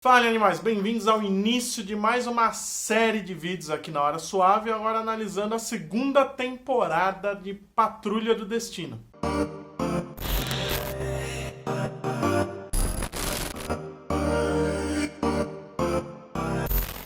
Fala animais, bem-vindos ao início de mais uma série de vídeos aqui na Hora Suave, agora analisando a segunda temporada de Patrulha do Destino.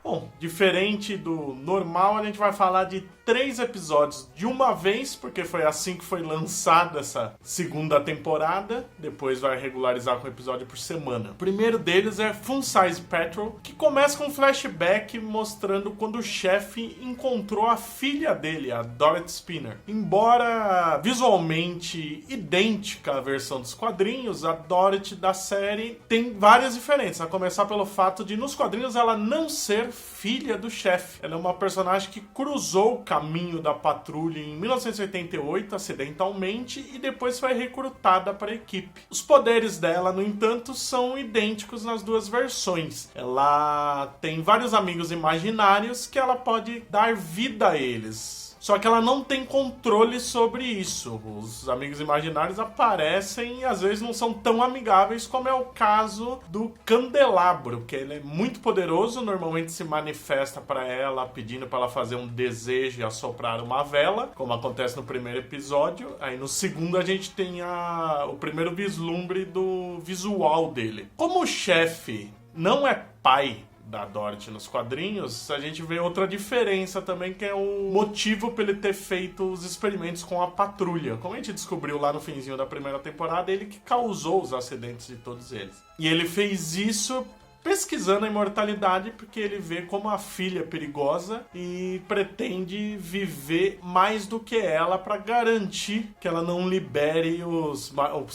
Bom, diferente do normal, a gente vai falar de 3 episódios de uma vez, porque foi assim que foi lançada essa segunda temporada. Depois vai regularizar com um episódio por semana. O primeiro deles é Fun Size Patrol, que começa com um flashback mostrando quando o chefe encontrou a filha dele, a Dorothy Spinner. Embora visualmente idêntica à versão dos quadrinhos, a Dorothy da série tem várias diferenças, a começar pelo fato de nos quadrinhos ela não ser filha do chefe. Ela é uma personagem que cruzou o caminho da patrulha em 1988, acidentalmente, e depois foi recrutada para a equipe. Os poderes dela, no entanto, são idênticos nas duas versões. Ela tem vários amigos imaginários que ela pode dar vida a eles. Só que ela não tem controle sobre isso. Os amigos imaginários aparecem e às vezes não são tão amigáveis, como é o caso do Candelabro, que ele é muito poderoso, normalmente se manifesta para ela pedindo para ela fazer um desejo e assoprar uma vela, como acontece no primeiro episódio. Aí no segundo a gente tem o primeiro vislumbre do visual dele. Como o chefe não é pai da Dorothy nos quadrinhos, a gente vê outra diferença também, que é o motivo para ele ter feito os experimentos com a patrulha. Como a gente descobriu lá no finzinho da primeira temporada, ele que causou os acidentes de todos eles. E ele fez isso pesquisando a imortalidade, porque ele vê como a filha é perigosa e pretende viver mais do que ela para garantir que ela não libere os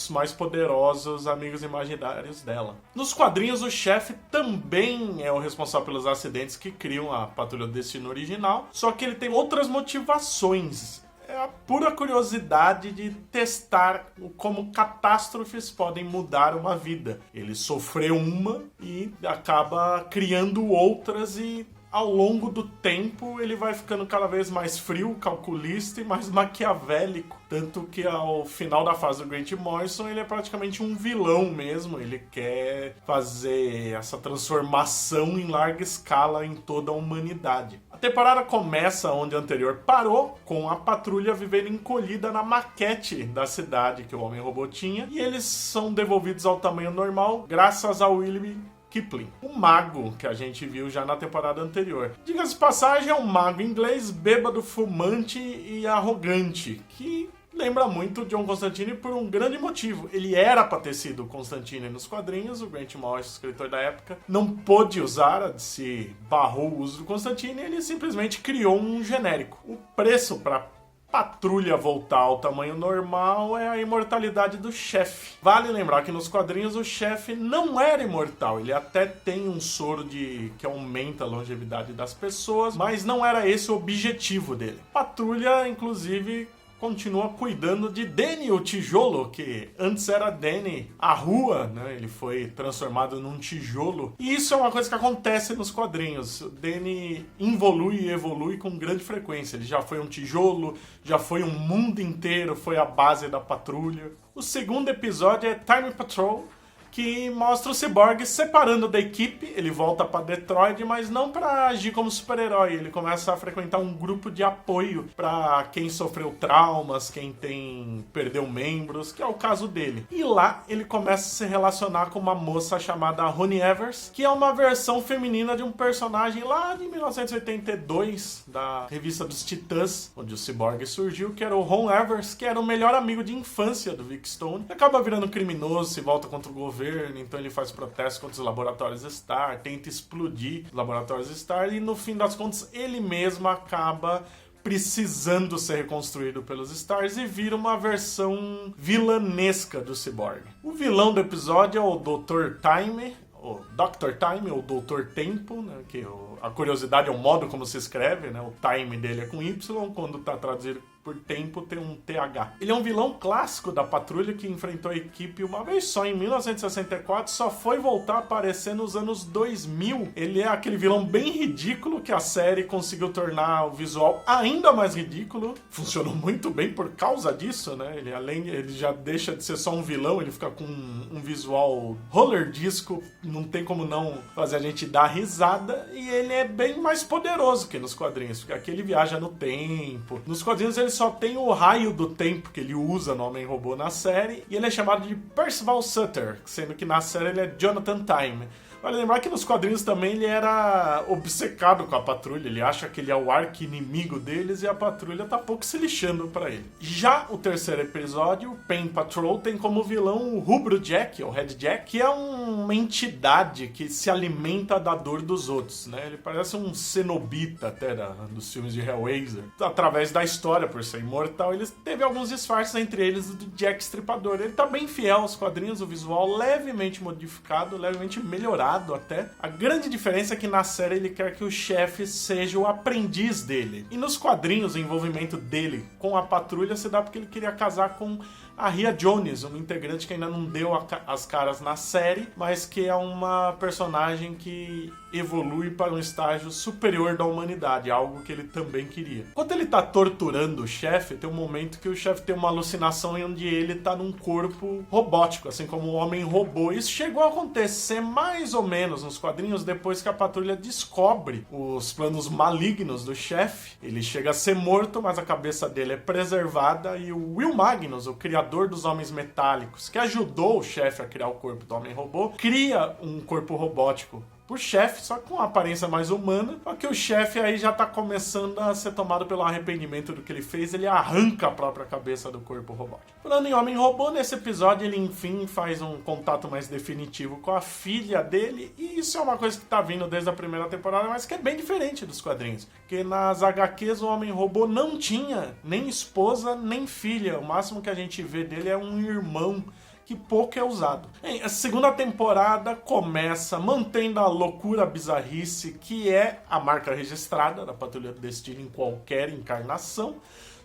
mais poderosos amigos imaginários dela. Nos quadrinhos, o chefe também é o responsável pelos acidentes que criam a Patrulha do Destino original, só que ele tem outras motivações. É a pura curiosidade de testar como catástrofes podem mudar uma vida. Ele sofreu uma e acaba criando outras, e ao longo do tempo ele vai ficando cada vez mais frio, calculista e mais maquiavélico. Tanto que ao final da fase do Grant Morrison ele é praticamente um vilão mesmo. Ele quer fazer essa transformação em larga escala em toda a humanidade. A temporada começa onde a anterior parou, com a patrulha vivendo encolhida na maquete da cidade que o Homem-Robô tinha. E eles são devolvidos ao tamanho normal graças ao William Kipling, o mago que a gente viu já na temporada anterior. Diga-se de passagem, é um mago inglês bêbado, fumante e arrogante, que lembra muito John Constantine por um grande motivo. Ele era para ter sido Constantine nos quadrinhos, o Grant Morrison, escritor da época, não pôde usar, se barrou o uso do Constantine, e ele simplesmente criou um genérico. O preço para patrulha voltar ao tamanho normal é a imortalidade do chefe. Vale lembrar que nos quadrinhos o chefe não era imortal. Ele até tem um soro que aumenta a longevidade das pessoas, mas não era esse o objetivo dele. Patrulha, inclusive, continua cuidando de Danny, o tijolo, que antes era Danny, a rua, né? Ele foi transformado num tijolo. E isso é uma coisa que acontece nos quadrinhos. O Danny evolui e evolui com grande frequência. Ele já foi um tijolo, já foi um mundo inteiro, foi a base da patrulha. O segundo episódio é Time Patrol, que mostra o Cyborg separando da equipe. Ele volta para Detroit, mas não para agir como super-herói. Ele começa a frequentar um grupo de apoio para quem sofreu traumas, quem perdeu membros, que é o caso dele. E lá ele começa a se relacionar com uma moça chamada Roni Evers, que é uma versão feminina de um personagem lá de 1982, da revista dos Titãs, onde o Cyborg surgiu, que era o Ron Evers, que era o melhor amigo de infância do Vic Stone. Ele acaba virando criminoso, se volta contra o governo, então ele faz protestos contra os laboratórios Star, tenta explodir os laboratórios Star, e no fim das contas ele mesmo acaba precisando ser reconstruído pelos Stars e vira uma versão vilanesca do Cyborg. O vilão do episódio é o Dr. Time, o Dr. Time, ou Doutor Tempo, né, que a curiosidade é o modo como se escreve, né, o time dele é com Y, quando está traduzido por tempo tem um TH. Ele é um vilão clássico da Patrulha que enfrentou a equipe uma vez só em 1964, só foi voltar a aparecer nos anos 2000. Ele é aquele vilão bem ridículo que a série conseguiu tornar o visual ainda mais ridículo. Funcionou muito bem por causa disso, né? Ele já deixa de ser só um vilão, ele fica com um visual roller disco, não tem como não fazer a gente dar risada, e ele é bem mais poderoso que nos quadrinhos, porque aqui ele viaja no tempo. Nos quadrinhos ele só tem o raio do tempo que ele usa no Homem-Robô na série, e ele é chamado de Percival Sutter, sendo que na série ele é Jonathan Time. Vale lembrar que nos quadrinhos também ele era obcecado com a Patrulha, ele acha que ele é o arqui-inimigo deles e a Patrulha tá pouco se lixando pra ele. Já o terceiro episódio, Pain Patrol, tem como vilão o Rubro Jack, ou Red Jack, que é uma entidade que se alimenta da dor dos outros, né? Ele parece um cenobita até dos filmes de Hellraiser. Através da história, por ser imortal, ele teve alguns disfarces, entre eles o do Jack Stripador. Ele tá bem fiel aos quadrinhos, o visual levemente modificado, levemente melhorado até. A grande diferença é que na série ele quer que o chefe seja o aprendiz dele. E nos quadrinhos o envolvimento dele com a Patrulha se dá porque ele queria casar com a Ria Jones, uma integrante que ainda não deu as caras na série, mas que é uma personagem que evolui para um estágio superior da humanidade, algo que ele também queria. Quando ele tá torturando o chefe, tem um momento que o chefe tem uma alucinação em onde ele tá num corpo robótico, assim como um homem-robô. Isso chegou a acontecer mais ou menos nos quadrinhos depois que a Patrulha descobre os planos malignos do chefe. Ele chega a ser morto, mas a cabeça dele é preservada, e o Will Magnus, o criador dos Homens Metálicos, que ajudou o chefe a criar o corpo do Homem-Robô, cria um corpo robótico pro chefe, só com uma aparência mais humana, só que o chefe aí já tá começando a ser tomado pelo arrependimento do que ele fez, ele arranca a própria cabeça do corpo robótico. Falando em Homem-Robô, nesse episódio ele enfim faz um contato mais definitivo com a filha dele, e isso é uma coisa que tá vindo desde a primeira temporada, mas que é bem diferente dos quadrinhos, porque nas HQs o Homem-Robô não tinha nem esposa, nem filha, o máximo que a gente vê dele é um irmão, que pouco é usado. A segunda temporada começa mantendo a loucura, a bizarrice, que é a marca registrada da Patrulha do Destino em qualquer encarnação,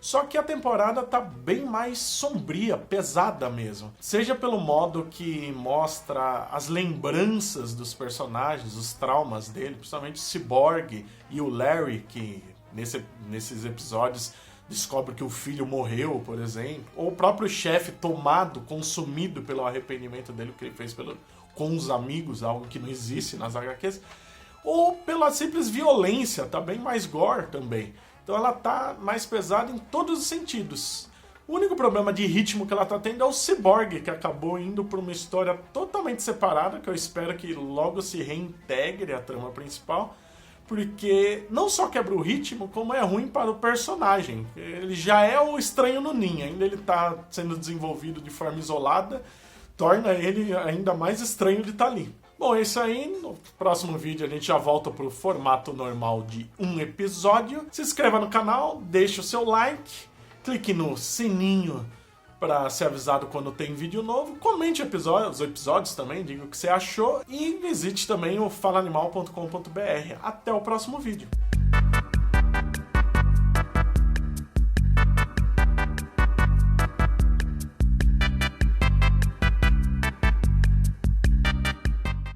só que a temporada tá bem mais sombria, pesada mesmo. Seja pelo modo que mostra as lembranças dos personagens, os traumas dele, principalmente o Cyborg e o Larry, que nesses episódios descobre que o filho morreu, por exemplo, ou o próprio chefe tomado, consumido pelo arrependimento dele, que ele fez com os amigos, algo que não existe nas HQs, ou pela simples violência, tá bem mais gore também. Então ela tá mais pesada em todos os sentidos. O único problema de ritmo que ela tá tendo é o Cyborg, que acabou indo por uma história totalmente separada, que eu espero que logo se reintegre à trama principal, porque não só quebra o ritmo, como é ruim para o personagem. Ele já é o estranho no ninho, ainda ele está sendo desenvolvido de forma isolada, torna ele ainda mais estranho de estar ali. Bom, é isso aí. No próximo vídeo a gente já volta para o formato normal de um episódio. Se inscreva no canal, deixe o seu like, clique no sininho para ser avisado quando tem vídeo novo, comente os episódios também, diga o que você achou e visite também o falaanimal.com.br. Até o próximo vídeo.